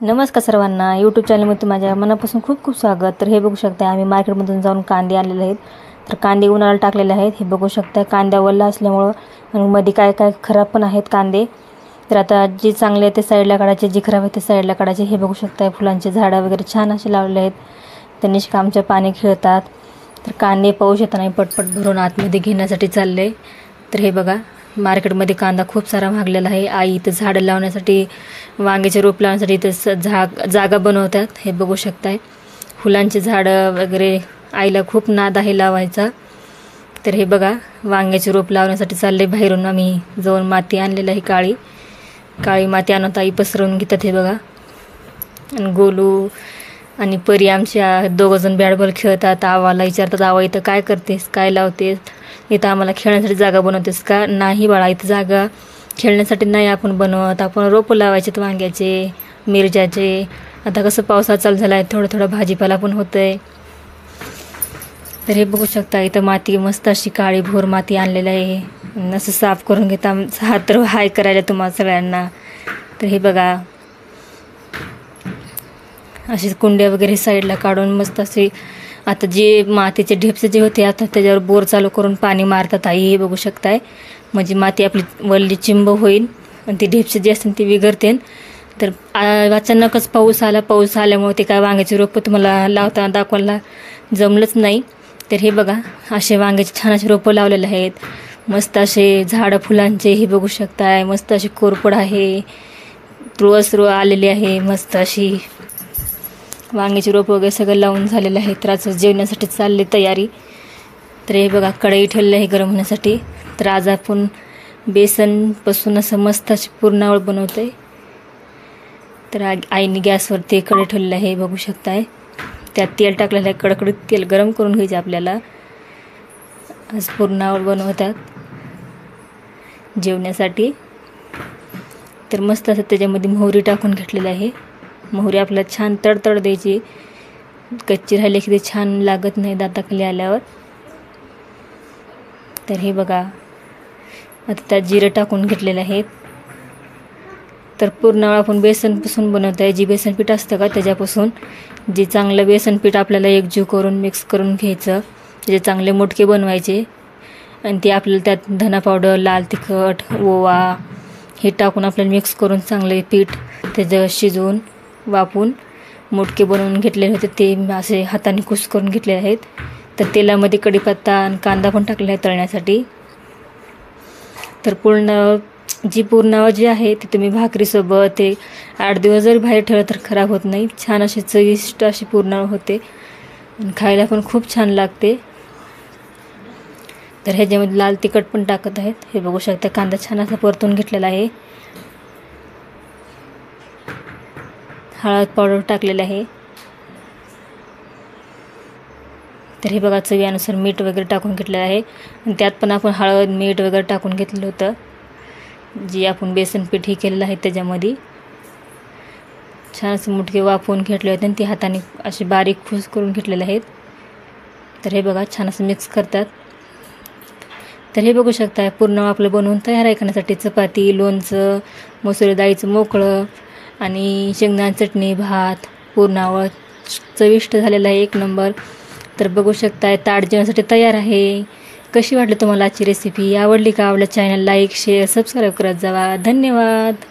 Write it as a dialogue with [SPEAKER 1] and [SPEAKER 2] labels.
[SPEAKER 1] नमस्कार सर्वांना यूट्यूब चॅनलमध्ये माझ्या मनापासून खूप खूप स्वागत। तर हे बघू शकता आम्ही मार्केटमधून जाऊन कांदे आणलेले आहेत। तर कांदे उन्हाळ्याला टाकलेले आहेत। हे बघू शकता कांदा वल्ला असल्यामुळे आणि मध्ये काय काय खराब पण आहेत कांदे। तर आता जे चांगले आहेत ते साईडला काढायचे, जे खराब आहेत ते साईडला काढायचे। हे बघू शकता फुलांचे झाडं वगैरे छान असे लावलेले आहेत। त्यांनी कामचे पाणी खेळतात। तर कांदे पाऊस येताना पटपट भरून आतमध्ये घेण्यासाठी चालले। तर हे बघा मार्केटमध्ये कांदा खूप सारा मागलेला आहे। आई इथं झाडं लावण्यासाठी वांग्याचे रोप लावण्यासाठी इथं जागा बनवतात। हे बघू शकताय फुलांचे झाडं वगैरे आईला खूप नाद आहे लावायचा। तर हे बघा वांग्याचे रोप लावण्यासाठी चालले। बाहेरून आम्ही जाऊन माती आणलेली आहे, काळी माती आणत आई पसरवून घेतात। हे बघा आणि गोलू आणि परी आमच्या दोघंजण बॅट बॉल खेळतात। आवाला विचारतात आवा इथं काय करतेस, काय लावतेस, इथं आम्हाला खेळण्यासाठी जागा बनवतेस का? नाही बाळा, इथं जागा खेळण्यासाठी नाही आपण बनवत, आपण रोपं लावायचे वांग्याचे मिरच्याचे। आता कसं पावसाळा चालू झाला आहे, थोडं थोडं भाजीपाला पण होतंय। तर हे बघू शकता इथं माती मस्त अशी काळी भोर माती आणलेली आहे। असं साफ करून घेता हात तर हाय करायला तुम्हाला सगळ्यांना। तर हे बघा असे कुंड्या वगैरे साईडला काढून मस्त असे आता जे मातीचे ढेपसे जे होते आता त्याच्यावर बोर चालू करून पाणी मारतात आई। हे बघू शकताय म्हणजे माती आपली वल्ली चिंब होईल आणि ती ढेपसे जे असतील ते विघरते। तर अचानकच पाऊस आल्यामुळे ते काय वांग्याचे रोपं तुम्हाला लावताना दाखवायला जमलंच नाही। तर हे बघा असे वांग्याचे छान असे रोपं लावलेले आहेत। मस्त असे झाडं फुलांचे हे बघू शकताय, मस्त अशी कोरपड आहे, तुळस आलेली आहे, मस्त अशी वांग्याची रोप वगैरे सगळं लावून झालेलं आहे। तर आज जेवणासाठी चालली तयारी। तर हे बघा कढई ठेवलेली आहे गरम होण्यासाठी। तर आज आपण बेसनपासून असं मस्त अशी पुरणावळ बनवतोय। तर आईने गॅसवरती कढई ठेवलेली आहे, बघू शकताय त्यात तेल टाकलेलं आहे। कडकडीत तेल गरम करून घ्यायचे आपल्याला। आज पुरणावळ बनवतात जेवणासाठी। तर मस्त असं त्याच्यामध्ये मोहरी टाकून घेतलेलं आहे। मोहरी आपल्याला छान तडतड द्यायची, कच्ची राहिली की ते छान लागत नाही दाताखाली आल्यावर। तर हे बघा आता त्यात जिरं टाकून घेतलेलं आहे। तर पुरणावळ आपण बेसनपासून बनवत आहे, जी बेसन पीठ असतं का त्याच्यापासून जे चांगलं बेसन पीठ आपल्याला एकजीव करून मिक्स करून घ्यायचं, जे चांगले मुटके बनवायचे आणि ते आपल्याला त्यात धना पावडर, लाल तिखट, ओवा हे टाकून आपल्याला मिक्स करून चांगले पीठ त्याचं शिजवून वाफवून मुटके बनवून घेतलेले होते। ते असे हाताने कुस करून घेतलेले आहेत। तर तेलामध्ये कढीपत्ता आणि कांदा पण टाकलेला आहे तळण्यासाठी। तर पुरणावळ जी आहे ती तुम्ही भाकरीसोबत ते 8 दिवस जरी बाहेर ठेवलं तर खराब होत नाही। छान अशी चविष्ट अशी पुरणावळ होते आणि खायला पण खूप छान लागते। तर ह्याच्यामध्ये लाल तिखट पण टाकत आहेत। हे बघू शकता कांदा छान असा परतून घेतलेला आहे, हळद पावडर टाकलेलं आहे। तर हे बघा चवीनुसार मीठ वगैरे टाकून घेतलेलं आहे आणि त्यात पण आपण हळद मीठ वगैरे टाकून घेतलेलं होतं, जे आपण बेसन पीठ हे केलेलं आहे त्याच्यामध्ये। छान असे मुटके वाफवून घेतले होते आणि ते हाताने असे बारीक खुस करून घेतलेले आहेत। तर हे बघा छान असं मिक्स करतात। तर हे बघू शकता पुरणावळ आपलं बनवून तयार आहे खाण्यासाठी। चपाती, लोणचं, मसुरी डाळीचं मोकळं आणि शेंगदाणा चटणी, भात, पुरणावळ चविष्ट झालेला आहे, एक नंबर। तर बघू शकताय ताट जेवणासाठी तयार आहे। कशी वाटली तुम्हाला आजची रेसिपी? आवडली का? आवडलं चॅनल लाईक शेअर सबस्क्राईब करत जावा। धन्यवाद।